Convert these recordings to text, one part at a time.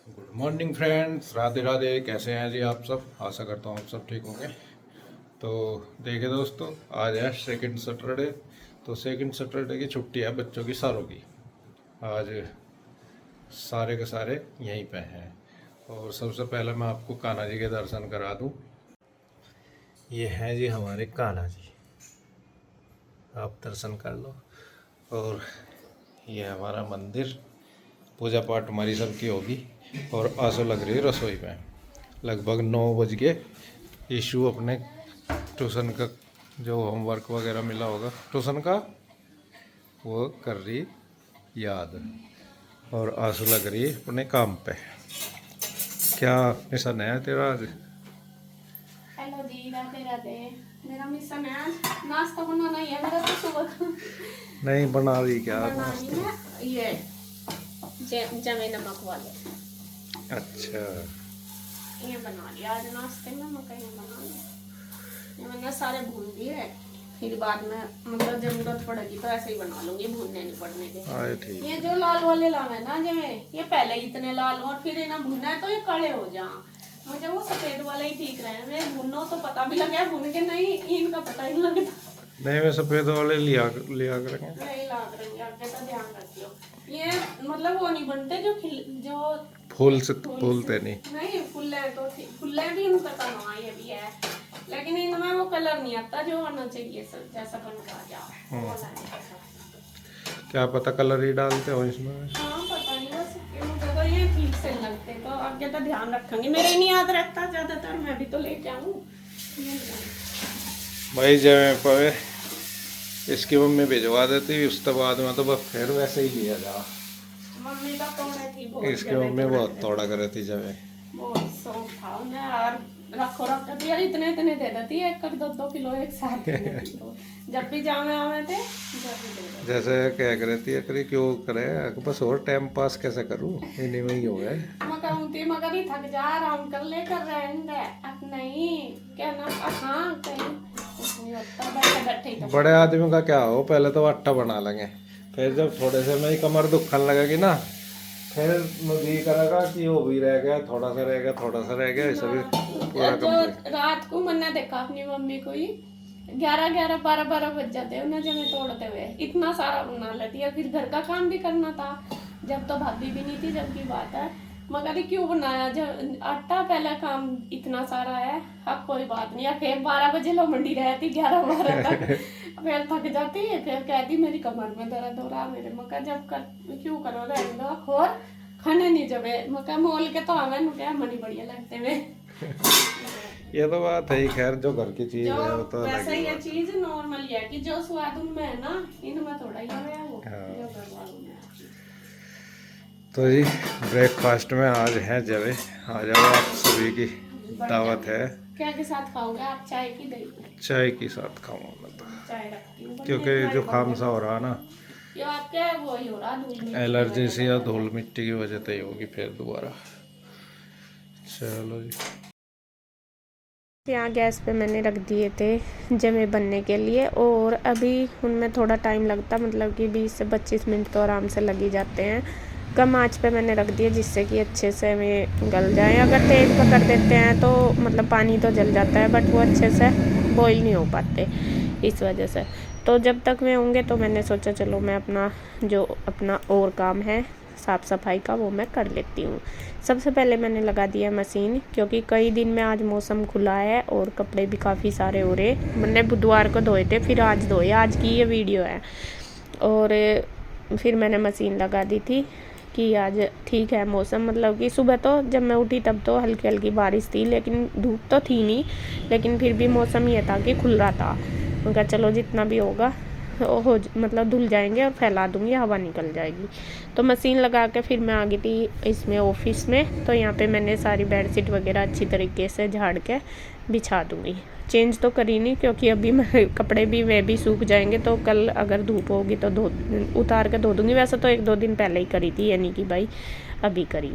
Good morning friends, Radhe Radhe. कैसे हैं जी आप सब? आशा करता हूँ आप सब ठीक होंगे। तो देखिए दोस्तों, आज है सेकंड सैटरडे। तो सेकंड सैटरडे की छुट्टी है बच्चों की सारों की। आज सारे के सारे यहीं पे हैं। और सबसे पहले मैं आपको कान्हा जी के दर्शन करा दूं। ये हैं जी हमारे कान्हा जी, आप दर्शन कर लो। और ये हमारा मंदिर, पूजा पाठ हमारी सबकी होगी। और आंसू लग रही है रसोई में। लगभग 9 बज के ईशु अपने ट्यूशन का जो होमवर्क वगैरह मिला होगा ट्यूशन का, वो कर रही याद। और आंसू लग रही है अपने काम पे। क्या मिशन है तेरा आज? हेलो जी, राधे राधे। मेरा मिशन है आज नाश्ता बनाना ही है मेरा तो सुबह का। नहीं बना रही क्या बनानी नाश्ता? है ये जमे नमक वाले। अच्छा, ये बना लिया आज नाश्ते में, मैं कहीं बना लिया। ये मैंने सारे भून दिए, फिर बाद में मतलब जरूरत पड़ेगी तो ऐसे ही बना लूंगी, भूनने नहीं पड़ने के। आए ठीक। ये जो लाल वाले लावे ना जमे, ये पहले इतने लाल और फिर इन्हें भूनना है तो ये काले हो जा। मुझे वो सफेद वाला ही ठीक रहे। मैं भूनो तो पता भी लगे, भून के नहीं इनका पता ही नहीं लगता। नहीं, मैं सफ़ेद वाले लिया लिया करेंगे। नहीं लाग रही, आगे का ध्यान रखियो। ये मतलब वो नहीं बनते जो जो फूल से फूल फूलते से- नहीं। नहीं फुल्ले तो फुल्ले भी इनका करना ये भी है, लेकिन इनमें वो कलर नहीं आता जो आना चाहिए सब, जैसा बन का जा वो वाला नहीं आता। क्या पता कलर ही डालते हो इसमें। हाँ पता नहीं, बस मुझे तो ये ठीक से लगते, तो आगे का ध्यान रखूंगी। मेरे नहीं याद रहता ज्यादातर, मैं भी तो लेके आऊँ। भाई जब पवे इसकी मम्मी भिजवा देती, उसके बाद में तो बस फिर वैसे ही लिया जा। मम्मी का तोड़े थी बहुत, इसकी मम्मी बहुत थोड़ा कर थी जब। बहुत शौक था उन्हें। और रखो रखते यार, इतने इतने दे देती है, 1-2 किलो एक साथ दे देती तो जब भी जामे आवे थे जब भी दे देती। जैसे क्या करती है, करी क्यों करे, बस और टाइम पास कैसे करूँ, इन्हीं में ही हो गए। मैं कहूँगी मगर ही थक जा, आराम कर ले कर रहेंगे। अब नहीं क्या ना, हाँ कहीं कुछ नहीं होता, बैठे बैठे ही तो। बड़े आदमी का क्या हो, पहले तो आटा बना लेंगे, फिर जब थोड़े से में ही कमर दुखन लगेगी ना, फिर नदी करेगा कि वो भी रह गया, थोड़ा सा रह गया, थोड़ा सा रह गया, ऐसा भी पूरा जो कंप्लीट। रात को मैंने देखा अपनी मम्मी को ही 11-11, 12-12 बज जाते उन्हें जमे तोड़ते हुए, इतना सारा बना लेती है। फिर घर का काम भी करना था, जब तो भाभी भी नहीं थी, जब की बात है। मगर ये क्यों बनाया जब आटा पहला काम इतना सारा है। अब कोई बात नहीं है, फिर 12 बजे लो मंडी रहती, 11-12 तक फिर थक जाती है, फिर कहती मेरी कमर में दर्द हो रहा मेरे। मगर जब कर क्यों करो रहेगा और खाने नहीं जबे, मगर मोल के तो हमें क्या मनी बढ़िया लगते हुए। ये तो बात है ही, खैर जो घर की चीज जो है वो तो अलग वैसे ही ये बात है। चीज नॉर्मल ही है कि जो स्वाद उनमें है ना, इनमें थोड़ा ही है वो हाँ। जो घर वालों में है। तो जी ब्रेकफास्ट में आज है जवे, आ जाओ आप सभी की दावत है। क्या के साथ खाओगे आप, चाय की दही? चाय के साथ खाऊंगा मैं तो, चाय रखती हूँ क्योंकि जो खाम सा हो रहा ना, ये आपके वो ही हो रहा, धूल मिट्टी की एलर्जी वजह से या से। धूल मिट्टी की वजह से ही होगी फिर दोबारा। चलो जी, यहाँ गैस पे मैंने रख दिए थे जमे बनने के लिए, और अभी उनमें थोड़ा टाइम लगता, मतलब कि 20 से 25 मिनट तो आराम से लग ही जाते हैं। कम आंच पे मैंने रख दिए जिससे कि अच्छे से में गल जाए। अगर तेज पकड़ देते हैं तो मतलब पानी तो जल जाता है, बट वो अच्छे से बॉईल नहीं हो पाते इस वजह से। तो जब तक वे होंगे तो मैंने सोचा चलो मैं अपना और काम है साफ़ सफाई का वो मैं कर लेती हूँ। सबसे पहले मैंने लगा दिया मशीन, क्योंकि कई दिन में आज मौसम खुला है और कपड़े भी काफ़ी सारे हो रहे। मैंने बुधवार को धोए थे, फिर आज धोए, आज की ये वीडियो है। और फिर मैंने मशीन लगा दी थी कि आज ठीक है मौसम, मतलब कि सुबह तो जब मैं उठी तब तो हल्की हल्की बारिश थी, लेकिन धूप तो थी नहीं, लेकिन फिर भी मौसम ये था कि खुल रहा था। उनका चलो जितना भी होगा मतलब धुल जाएंगे और फैला दूंगी, हवा निकल जाएगी। तो मशीन लगा के फिर मैं आ गई थी इसमें ऑफिस में। तो यहाँ पे मैंने सारी बेडशीट वगैरह अच्छी तरीके से झाड़ के बिछा दूंगी। चेंज तो करी नहीं, क्योंकि अभी मैं कपड़े भी वे भी सूख जाएंगे, तो कल अगर धूप होगी तो उतार के धो दूंगी। वैसे तो 1-2 दिन पहले ही करी थी, यानी कि भाई अभी करी।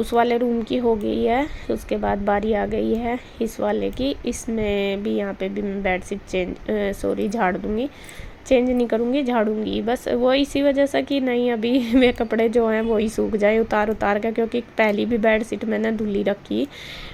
उस वाले रूम की हो गई है। उसके बाद बारी आ गई है इस वाले की। इसमें भी यहाँ पे भी मैं बेडशीट झाड़ दूँगी, चेंज नहीं करूँगी, झाड़ूंगी बस। वो इसी वजह से कि नहीं अभी वे कपड़े जो हैं वो ही सूख जाए उतार कर, क्योंकि पहली भी बेडशीट मैंने धुली रखी,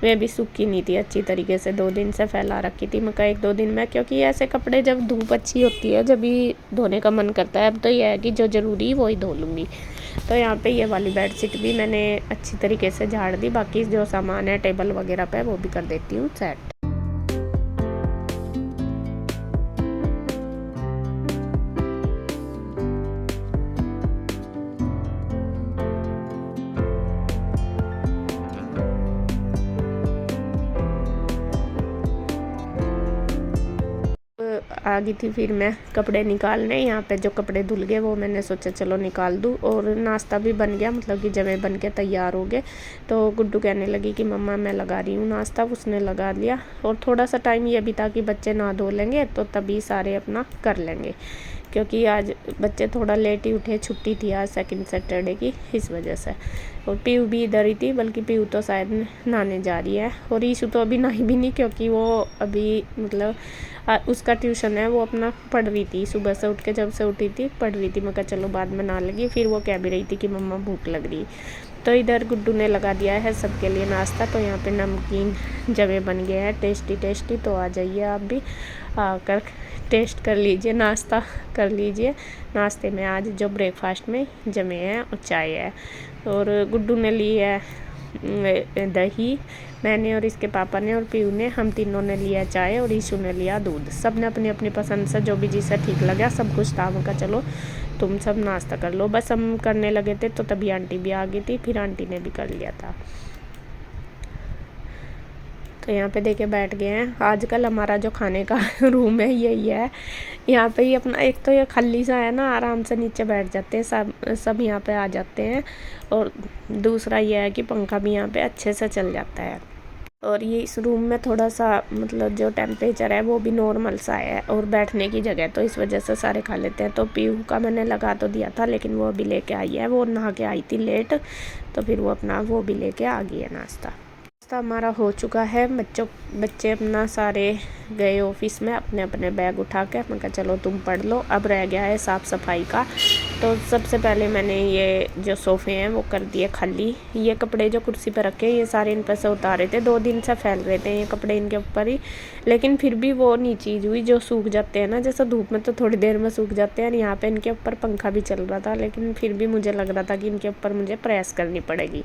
वे भी सूखी नहीं थी अच्छी तरीके से, 2 दिन से फैला रखी थी मैं 1-2 दिन में। क्योंकि ऐसे कपड़े जब धूप अच्छी होती है जब भी धोने का मन करता है। अब तो यह है कि जो ज़रूरी वो ही धो लूँगी। तो यहाँ पे ये वाली बेडशीट भी मैंने अच्छी तरीके से झाड़ दी। बाकी जो सामान है टेबल वगैरह पे वो भी कर देती हूँ सेट। आ गई थी फिर मैं कपड़े निकालने। यहाँ पे जो कपड़े धुल गए वो मैंने सोचा चलो निकाल दूँ। और नाश्ता भी बन गया, मतलब कि जब बन के तैयार हो गए तो गुड्डू कहने लगी कि मम्मा मैं लगा रही हूँ नाश्ता। उसने लगा लिया और थोड़ा सा टाइम ये भी था कि बच्चे नहा धो लेंगे तो तभी सारे अपना कर लेंगे, क्योंकि आज बच्चे थोड़ा लेट ही उठे, छुट्टी थी आज सेकंड सैटरडे की, इस वजह से। और पीयू भी इधर ही थी, बल्कि पीयू तो शायद नहाने जा रही है। और ईशू तो अभी नही भी नहीं, क्योंकि वो अभी मतलब उसका ट्यूशन है, वो अपना पढ़ रही थी। सुबह से उठ के जब से उठी थी पढ़ रही थी। मैं कहा चलो बाद में नहा लगी। फिर वो कह भी रही थी कि मम्मा भूख लग रही। तो इधर गुड्डू ने लगा दिया है सबके लिए नाश्ता। तो यहाँ पे नमकीन जवे बन गए हैं टेस्टी टेस्टी। तो आ जाइए आप भी आकर टेस्ट कर लीजिए, नाश्ता कर लीजिए। नाश्ते में आज जो ब्रेकफास्ट में जमे हैं और चाय है। और गुड्डू ने ली है दही, मैंने और इसके पापा ने और पीयू ने, हम तीनों ने लिया चाय और ईशू ने लिया दूध। सब ने अपनी अपनी पसंद से जो भी जिसे ठीक लगा सब कुछ था। उनका चलो तुम सब नाश्ता कर लो। बस हम करने लगे थे तो तभी आंटी भी आ गई थी, फिर आंटी ने भी कर लिया था। तो यहाँ पे देखे बैठ गए हैं। आजकल हमारा जो खाने का रूम है यही है। यहाँ पे ही अपना एक तो ये खाली सा है ना, आराम से नीचे बैठ जाते हैं सब यहाँ पे आ जाते हैं। और दूसरा ये है कि पंखा भी यहाँ पे अच्छे से चल जाता है। और ये इस रूम में थोड़ा सा मतलब जो टेम्परेचर है वो भी नॉर्मल सा है और बैठने की जगह, तो इस वजह से सारे खा लेते हैं। तो पीयू का मैंने लगा तो दिया था, लेकिन वो अभी लेके आई है। वो नहा के आई थी लेट, तो फिर वो अपना वो भी लेके आ गई है नाश्ता। हमारा हो चुका है। बच्चे अपना सारे गए ऑफिस में अपने अपने बैग उठा के। मैं कहा चलो तुम पढ़ लो। अब रह गया है साफ़ सफाई का। तो सबसे पहले मैंने ये जो सोफ़े हैं वो कर दिए खाली। ये कपड़े जो कुर्सी पर रखे ये सारे इन पर से उतारे थे, 2 दिन से फैल रहे थे ये कपड़े इनके ऊपर ही, लेकिन फिर भी वो नहीं चीज़ हुई। जो सूख जाते हैं ना, जैसे धूप में तो थोड़ी देर में सूख जाते हैं। यहाँ पे इनके ऊपर पंखा भी चल रहा था, लेकिन फिर भी मुझे लग रहा था कि इनके ऊपर मुझे प्रेस करनी पड़ेगी।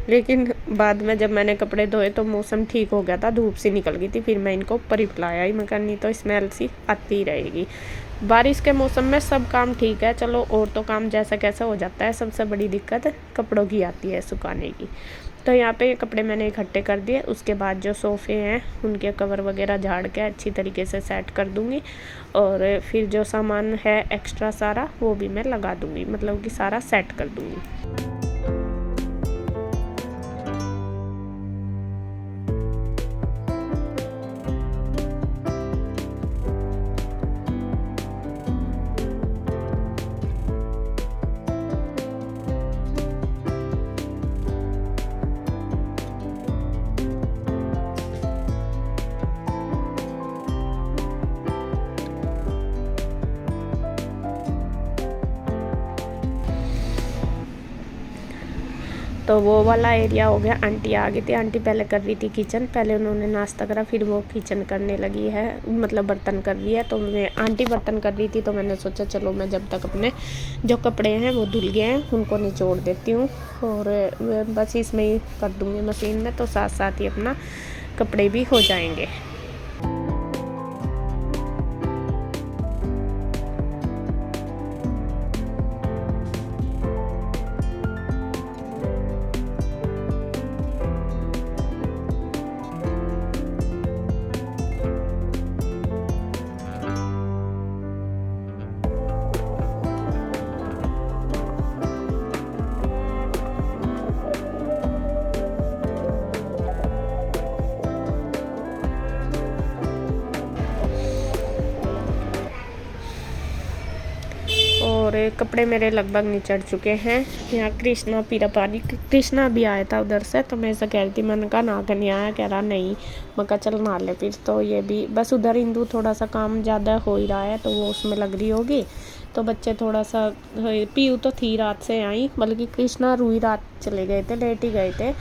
लेकिन बाद में जब मैंने कपड़े धोए तो मौसम ठीक हो गया था, धूप सी निकल गई थी। फिर मैं इनको ऊपर ही फैलाया ही, मैं नहीं तो स्मेल सी आती ही रहेगी। बारिश के मौसम में सब काम ठीक है, चलो और तो काम जैसा कैसा हो जाता है। सबसे बड़ी दिक्कत कपड़ों की आती है सुखाने की। तो यहाँ पे कपड़े मैंने इकट्ठे कर दिए। उसके बाद जो सोफ़े हैं उनके कवर वगैरह झाड़ के अच्छी तरीके से सेट कर दूँगी। और फिर जो सामान है एक्स्ट्रा सारा वो भी मैं लगा दूँगी, मतलब कि सारा सेट कर दूँगी। तो वो वाला एरिया हो गया। आंटी आ गई थी। आंटी पहले कर रही थी किचन, पहले उन्होंने नाश्ता करा, फिर वो किचन करने लगी है, मतलब बर्तन कर रही है। तो मैं आंटी बर्तन कर रही थी तो मैंने सोचा चलो मैं जब तक अपने जो कपड़े हैं वो धुल गए हैं उनको निचोड़ देती हूँ और बस इसमें ही कर दूँगी मशीन में, तो साथ साथ ही अपना कपड़े भी हो जाएंगे। और कपड़े मेरे लगभग निचड़ चुके हैं। यहाँ कृष्णा पी रहा पानी। कृष्णा भी आया था उधर से, तो मैं ऐसा कह रही थी, मैंने कहा नहा के नहीं आया, कह रहा नहीं। मैं कहा चल नहा ले फिर। तो ये भी बस उधर इंदू थोड़ा सा काम ज़्यादा हो ही रहा है, तो वो उसमें लग रही होगी। तो बच्चे थोड़ा सा, पीयू तो थी रात से आई, बल्कि कृष्णा रूही रात चले गए थे, लेट ही गए थे।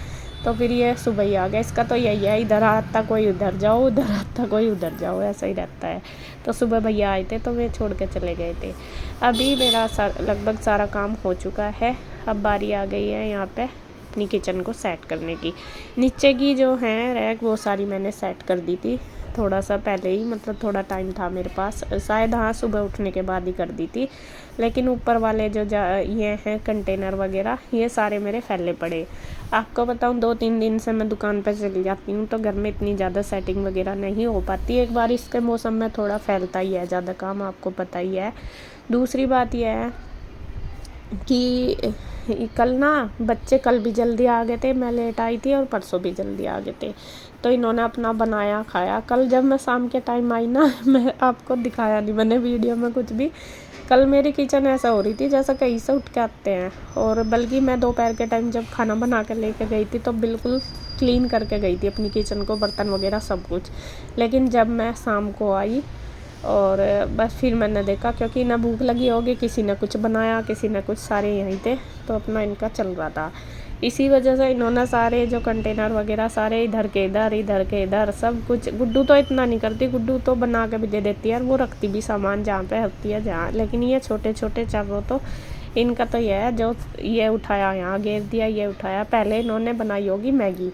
तो फिर ये सुबह ही आ गया। इसका तो यही है, इधर आता कोई उधर जाओ, उधर आता कोई उधर जाओ, ऐसा ही रहता है। तो सुबह भैया आए थे तो वे छोड़ के चले गए थे। अभी मेरा लगभग सारा काम हो चुका है। अब बारी आ गई है यहाँ पे अपनी किचन को सेट करने की। नीचे की जो है रैक वो सारी मैंने सेट कर दी थी थोड़ा सा पहले ही, मतलब थोड़ा टाइम था मेरे पास, शायद हाँ सुबह उठने के बाद ही कर दी थी। लेकिन ऊपर वाले जो ये हैं कंटेनर वगैरह, ये सारे मेरे फैले पड़े। आपको बताऊँ 2-3 दिन से मैं दुकान पर चली जाती हूँ, तो घर में इतनी ज़्यादा सेटिंग वगैरह नहीं हो पाती। एक बार इसके मौसम में थोड़ा फैलता ही है ज़्यादा काम, आपको पता ही है। दूसरी बात यह है कि कल ना बच्चे कल भी जल्दी आ गए थे, मैं लेट आई थी, और परसों भी जल्दी आ गए थे। तो इन्होंने अपना बनाया खाया। कल जब मैं शाम के टाइम आई ना, मैं आपको दिखाया नहीं मैंने वीडियो में कुछ भी। कल मेरी किचन ऐसा हो रही थी जैसा कहीं से उठ के आते हैं। और बल्कि मैं दोपहर के टाइम जब खाना बना कर लेके गई थी तो बिल्कुल क्लीन करके गई थी अपनी किचन को, बर्तन वगैरह सब कुछ। लेकिन जब मैं शाम को आई और बस फिर मैंने देखा, क्योंकि ना भूख लगी होगी, किसी ने कुछ बनाया, किसी ने कुछ, सारे यहीं थे, तो अपना इनका चल रहा था। इसी वजह से इन्होंने सारे जो कंटेनर वगैरह सारे इधर के इधर, इधर के इधर, सब कुछ। गुड्डू तो इतना नहीं करती, गुड्डू तो बना के भी दे देती है, और वो रखती भी सामान जहाँ पे होती है जहाँ। लेकिन ये छोटे छोटे चारों तो इनका तो यह है, जो ये उठाया यहाँ गिर दिया, ये उठाया। पहले इन्होंने बनाई होगी मैगी।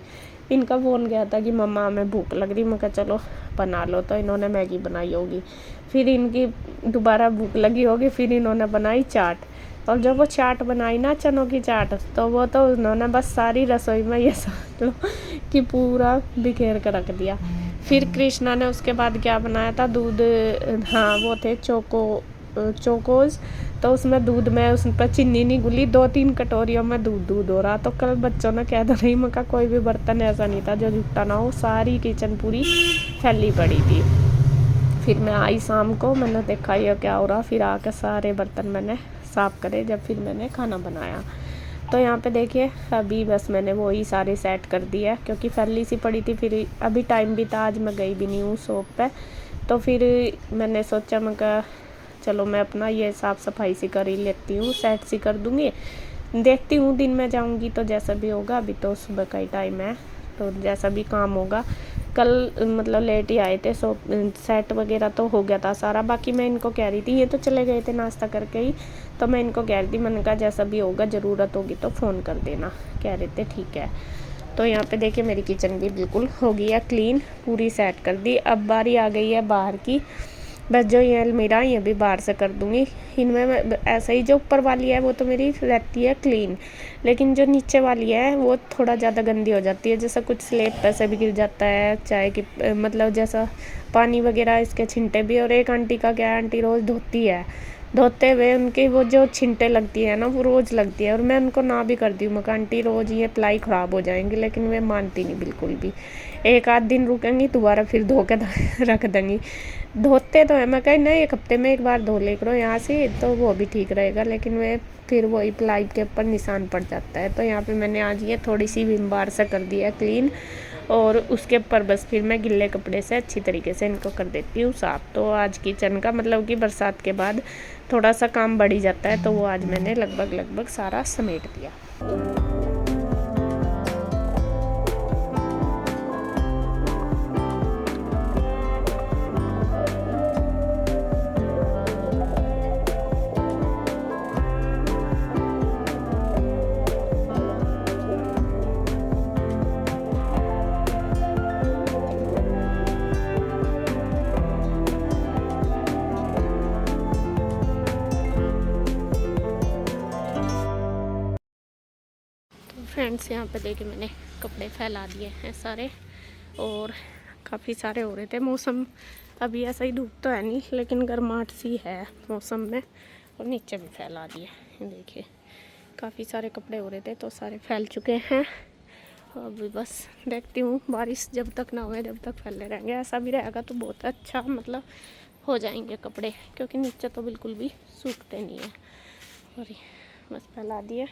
इनका फ़ोन गया था कि मम्मा हमें भूख लग रही, मैं कहा चलो बना लो, तो इन्होंने मैगी बनाई होगी। फिर इनकी दोबारा भूख लगी होगी, फिर इन्होंने बनाई चाट। और जब वो चाट बनाई ना, चनों की चाट, तो वो तो उन्होंने बस सारी रसोई में ये समझ लो कि पूरा बिखेर कर रख दिया। फिर कृष्णा ने उसके बाद क्या बनाया था, दूध, हाँ वो थे चोकोज। तो उसमें दूध में उस पर चीनी नहीं घुली, 2-3 कटोरियों में दूध हो रहा। तो कल बच्चों ने कह नहीं, मका कोई भी बर्तन ऐसा नहीं था जो जुटा ना हो, सारी किचन पूरी फैली पड़ी थी। फिर मैं आई शाम को, मैंने देखा ये क्या हो रहा, फिर आकर सारे बर्तन मैंने साफ़ करे जब फिर मैंने खाना बनाया। तो यहाँ पे देखिए अभी बस मैंने वही सारे सेट कर दिया, क्योंकि फैली सी पड़ी थी। फिर अभी टाइम भी था, आज मैं गई भी नहीं हूँ शॉप पे, तो फिर मैंने सोचा, मैं कहा चलो मैं अपना ये साफ़ सफाई सी कर ही लेती हूँ, सेट सी कर दूँगी। देखती हूँ दिन में जाऊँगी तो जैसा भी होगा, अभी तो सुबह का ही टाइम है, तो जैसा भी काम होगा। कल मतलब लेट ही आए थे, सो सेट वगैरह तो हो गया था सारा। बाकी मैं इनको कह रही थी, ये तो चले गए थे नाश्ता करके ही, तो मैं इनको कह रही थी, मैंने कहा जैसा भी होगा ज़रूरत होगी तो फ़ोन कर देना। कह रहे थे ठीक है। तो यहाँ पे देखिए मेरी किचन भी बिल्कुल हो गई है क्लीन, पूरी सेट कर दी। अब बारी आ गई है बाहर की। बस जो ये अलमीरा ये भी बाहर से कर दूँगी। इनमें ऐसा ही जो ऊपर वाली है वो तो मेरी रहती है क्लीन, लेकिन जो नीचे वाली है वो थोड़ा ज़्यादा गंदी हो जाती है। जैसा कुछ स्लेब पे से भी गिर जाता है, चाहे कि मतलब जैसा पानी वगैरह इसके छिंटे भी। और एक आंटी का क्या है, आंटी रोज़ धोती है, धोते हुए उनकी वो जो छिंटे लगती है ना, वो रोज़ लगती है। और मैं उनको ना भी करती हूँ, मैं आंटी रोज़ ये प्लाई ख़राब हो जाएंगी, लेकिन वे मानती नहीं बिल्कुल भी। एक आध दिन रुकेंगी, दोबारा फिर धो के रख देंगी। धोते तो है, मैं कहीं नहीं, 1 हफ्ते में एक बार धो ले करो यहाँ से, तो वो भी ठीक रहेगा। लेकिन वे फिर वही प्लाई के ऊपर निशान पड़ जाता है। तो यहाँ पे मैंने आज ये थोड़ी सी विम बार से कर दिया क्लीन, और उसके ऊपर बस फिर मैं गिल्ले कपड़े से अच्छी तरीके से इनको कर देती हूँ साफ़। तो आज किचन का मतलब कि बरसात के बाद थोड़ा सा काम बढ़ ही जाता है, तो वो आज मैंने लगभग सारा समेट दिया। फ्रेंड्स यहाँ पे देखिए मैंने कपड़े फैला दिए हैं सारे, और काफ़ी सारे हो रहे थे। मौसम अभी ऐसा ही, धूप तो है नहीं, लेकिन गर्माहट सी है मौसम में। और नीचे भी फैला दिए, देखिए काफ़ी सारे कपड़े हो रहे थे, तो सारे फैल चुके हैं। अभी बस देखती हूँ, बारिश जब तक ना होए जब तक फैले रहेंगे। ऐसा भी रहेगा तो बहुत अच्छा मतलब हो जाएंगे कपड़े, क्योंकि नीचे तो बिल्कुल भी सूखते नहीं है। और ये बस फैला दिए।